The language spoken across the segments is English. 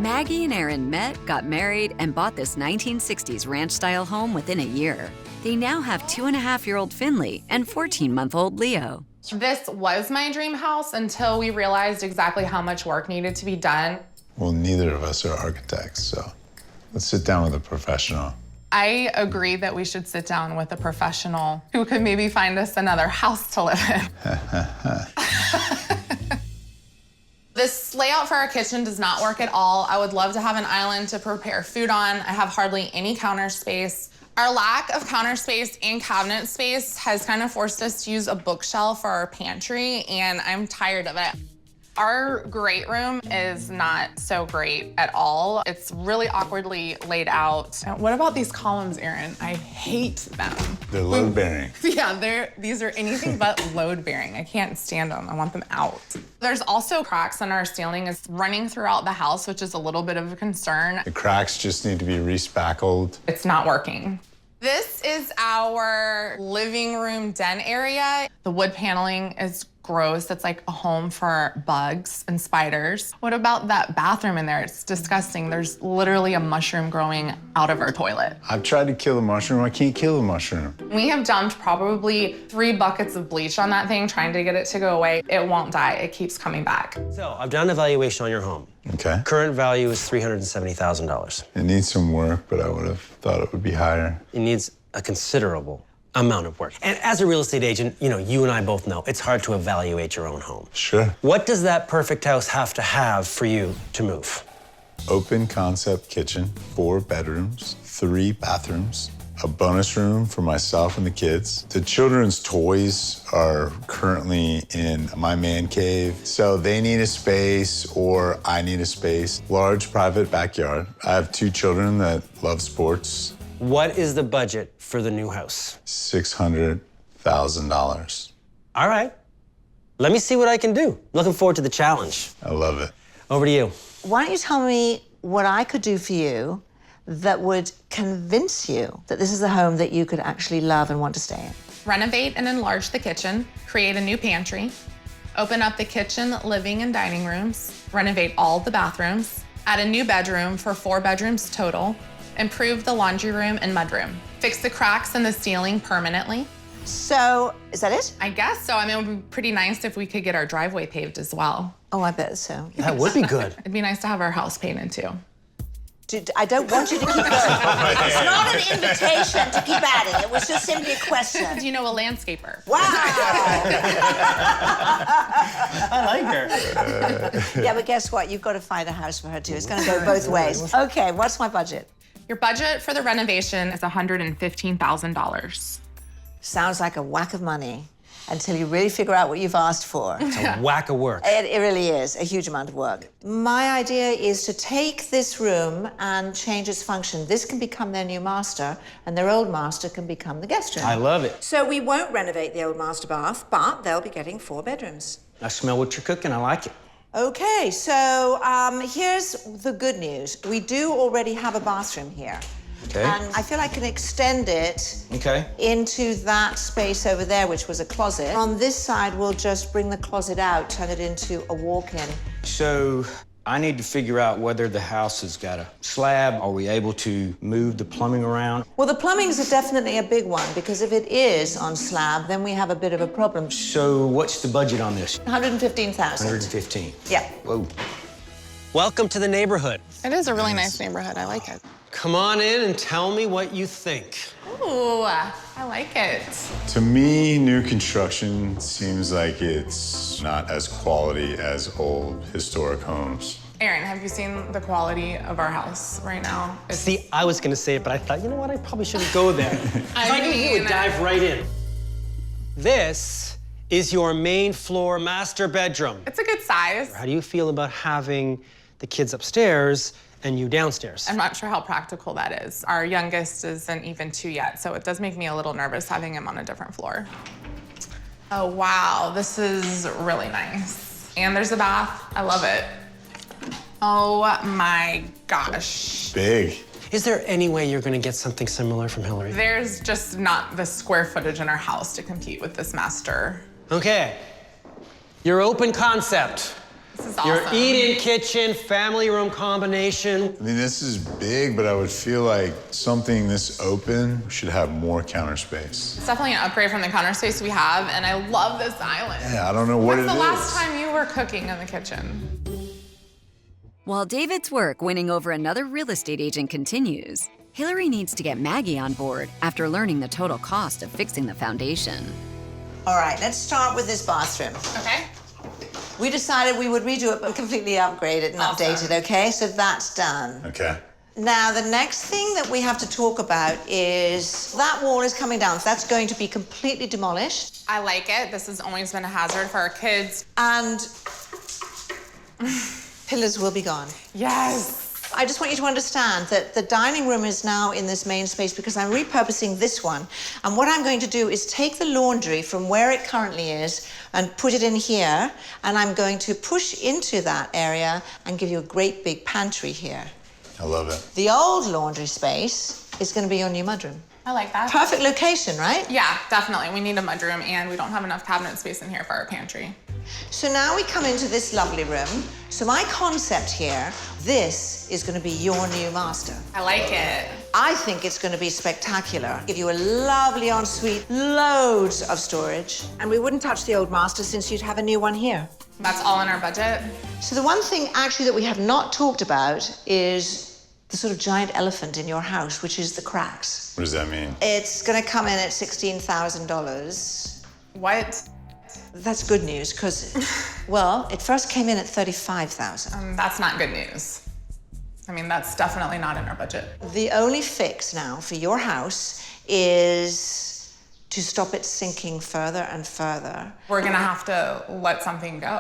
Maggie and Aaron met, got married, and bought this 1960s ranch-style home within a year. They now have 2.5-year-old Finley and 14-month-old Leo. This was my dream house until we realized exactly how much work needed to be done. Well, neither of us are architects, so let's sit down with a professional. I agree that we should sit down with a professional who could maybe find us another house to live in. This layout for our kitchen does not work at all. I would love to have an island to prepare food on. I have hardly any counter space. Our lack of counter space and cabinet space has kind of forced us to use a bookshelf for our pantry, and I'm tired of it. Our great room is not so great at all. It's really awkwardly laid out. What about these columns, Aaron? I hate them. They're load-bearing. Yeah, these are anything but load-bearing. I can't stand them. I want them out. There's also cracks in our ceiling. It's running throughout the house, which is a little bit of a concern. The cracks just need to be respackled. It's not working. This is our living room den area. The wood paneling is gross. It's like a home for bugs and spiders. What about that bathroom in there? It's disgusting. There's literally a mushroom growing out of our toilet. I've tried to kill the mushroom. I can't kill the mushroom. We have dumped probably 3 buckets of bleach on that thing, trying to get it to go away. It won't die. It keeps coming back. So I've done an evaluation on your home. Okay. Current value is $370,000. It needs some work, but I would have thought it would be higher. It needs a considerable amount of work. And as a real estate agent, you and I both know it's hard to evaluate your own home. Sure. What does that perfect house have to have for you to move? Open concept kitchen, 4 bedrooms, 3 bathrooms, a bonus room for myself and the kids. The children's toys are currently in my man cave, so they need a space or I need a space. Large private backyard. I have 2 children that love sports. What is the budget for the new house? $600,000. All right. Let me see what I can do. Looking forward to the challenge. I love it. Over to you. Why don't you tell me what I could do for you that would convince you that this is a home that you could actually love and want to stay in? Renovate and enlarge the kitchen, create a new pantry, open up the kitchen, living, and dining rooms, renovate all the bathrooms, add a new bedroom for 4 bedrooms total, improve the laundry room and mudroom, fix the cracks in the ceiling permanently. So, is that it? I guess so. I mean, it would be pretty nice if we could get our driveway paved as well. Oh, I bet so. That would be good. It'd be nice to have our house painted too. I don't want you to keep going. It's not an invitation to keep adding. It was just simply a question. Do you know a landscaper? Wow! I like her. Yeah, but guess what? You've got to find a house for her too. It's going to go both ways. Okay, what's my budget? Your budget for the renovation is $115,000. Sounds like a whack of money until you really figure out what you've asked for. It's a whack of work. It really is a huge amount of work. My idea is to take this room and change its function. This can become their new master, and their old master can become the guest room. I love it. So we won't renovate the old master bath, but they'll be getting 4 bedrooms. I smell what you're cooking. I like it. Okay, so here's the good news. We do already have a bathroom here. Okay. And I feel I can extend it Okay. into that space over there, which was a closet. On this side, we'll just bring the closet out, turn it into a walk-in. So I need to figure out whether the house has got a slab. Are we able to move the plumbing around? Well, the plumbing's definitely a big one, because if it is on slab, then we have a bit of a problem. So what's the budget on this? 115,000. 115. Yeah. Whoa. Welcome to the neighborhood. It is a really nice neighborhood. I like it. Come on in and tell me what you think. Ooh, I like it. To me, new construction seems like it's not as quality as old historic homes. Aaron, have you seen the quality of our house right now? See, I was gonna say it, but I thought, you know what, I probably shouldn't go there. I knew you would dive right in. This is your main floor master bedroom. It's a good size. How do you feel about having the kids upstairs and you downstairs? I'm not sure how practical that is. Our youngest isn't even 2 yet, so it does make me a little nervous having him on a different floor. Oh, wow, this is really nice. And there's a bath. I love it. Oh my gosh. Big. Is there any way you're gonna get something similar from Hilary? There's just not the square footage in our house to compete with this master. Okay, your open concept. This is awesome. Your eat-in kitchen, family room combination. I mean, this is big, but I would feel like something this open should have more counter space. It's definitely an upgrade from the counter space we have, and I love this island. Yeah, I don't know what it is. When's the last time you were cooking in the kitchen? While David's work winning over another real estate agent continues, Hilary needs to get Maggie on board after learning the total cost of fixing the foundation. All right, let's start with this bathroom. Okay. We decided we would redo it, but completely upgrade it and update it, okay? So that's done. Okay. Now, the next thing that we have to talk about is that wall is coming down, so that's going to be completely demolished. I like it. This has always been a hazard for our kids. And pillars will be gone. Yes. I just want you to understand that the dining room is now in this main space because I'm repurposing this one. And what I'm going to do is take the laundry from where it currently is and put it in here. And I'm going to push into that area and give you a great big pantry here. I love it. The old laundry space is going to be your new mudroom. I like that. Perfect location, right? Yeah, definitely. We need a mudroom, and we don't have enough cabinet space in here for our pantry. So now we come into this lovely room. So my concept here, this is going to be your new master. I like it. I think it's going to be spectacular. Give you a lovely ensuite, loads of storage. And we wouldn't touch the old master since you'd have a new one here. That's all in our budget. So the one thing actually that we have not talked about is the sort of giant elephant in your house, which is the cracks. What does that mean? It's going to come in at $16,000. What? That's good news, because, well, it first came in at $35,000. That's not good news. I mean, that's definitely not in our budget. The only fix now for your house is to stop it sinking further and further. We're gonna have to let something go.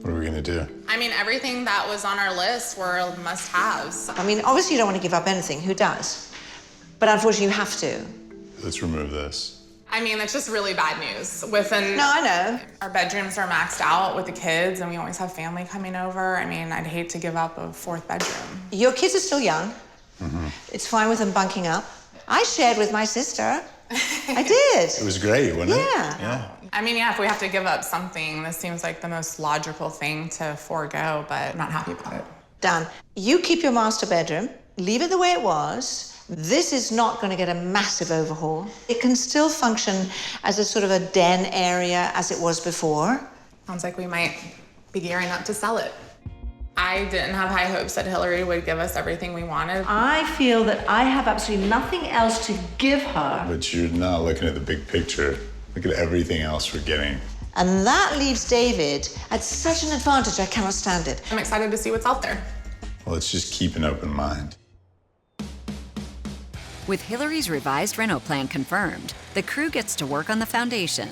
What are we gonna do? I mean, everything that was on our list were must-haves. I mean, obviously you don't want to give up anything. Who does? But unfortunately, you have to. Let's remove this. I mean, it's just really bad news. No, I know. Our bedrooms are maxed out with the kids, and we always have family coming over. I mean, I'd hate to give up a fourth bedroom. Your kids are still young. It's fine with them bunking up. I shared with my sister. I did. It was great, wasn't it? Yeah. I mean, yeah, if we have to give up something, this seems like the most logical thing to forego, but I'm not happy about it. Done. You keep your master bedroom. Leave it the way it was. This is not going to get a massive overhaul. It can still function as a sort of a den area as it was before. Sounds like we might be gearing up to sell it. I didn't have high hopes that Hilary would give us everything we wanted. I feel that I have absolutely nothing else to give her. But you're not looking at the big picture. Look at everything else we're getting. And that leaves David at such an advantage, I cannot stand it. I'm excited to see what's out there. Well, let's just keep an open mind. With Hilary's revised reno plan confirmed, the crew gets to work on the foundation,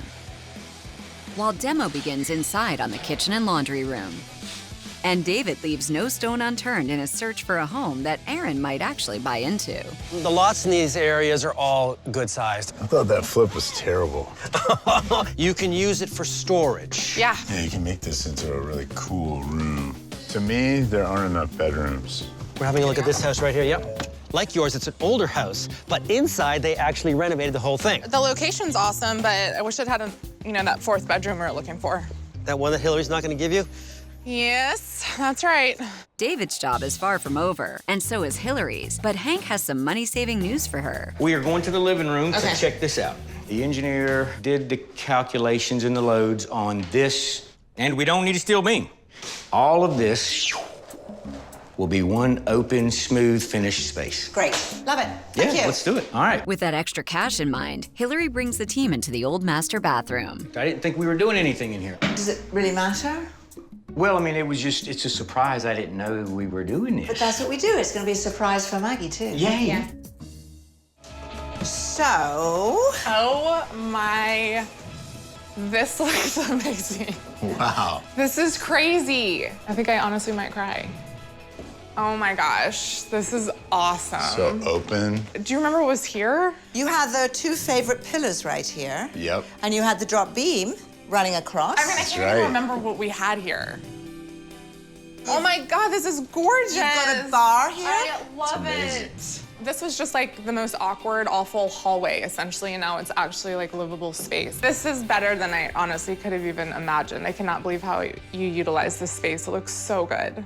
while demo begins inside on the kitchen and laundry room. And David leaves no stone unturned in his search for a home that Aaron might actually buy into. The lots in these areas are all good sized. I thought that flip was terrible. You can use it for storage. Yeah. Yeah, you can make this into a really cool room. To me, there aren't enough bedrooms. We're having a look at this house right here, yep. Like yours, it's an older house, but inside they actually renovated the whole thing. The location's awesome, but I wish it had that fourth bedroom we were looking for. That one that Hilary's not gonna give you? Yes, that's right. David's job is far from over, and so is Hilary's, but Hank has some money-saving news for her. We are going to the living room Okay. to check this out. The engineer did the calculations and the loads on this, and we don't need a steel beam. All of this will be one open, smooth, finished space. Great. Love it. Thank you. Let's do it. All right. With that extra cash in mind, Hilary brings the team into the old master bathroom. I didn't think we were doing anything in here. Does it really matter? Well, I mean, it's a surprise. I didn't know we were doing this. But that's what we do. It's going to be a surprise for Maggie, too. Yeah. So, Oh my, this looks amazing. Wow. This is crazy. I think I honestly might cry. Oh my gosh, this is awesome. So open. Do you remember what was here? you had the two favorite pillars right here. Yep. And you had the drop beam running across. I mean, I can't right. even remember what we had here. Oh my God, this is gorgeous. You've got a bar here. I love amazing. it. This was just like the most awkward, awful hallway, essentially, and now it's actually like livable space. This is better than I honestly could have even imagined. I cannot believe how you utilize this space. It looks so good.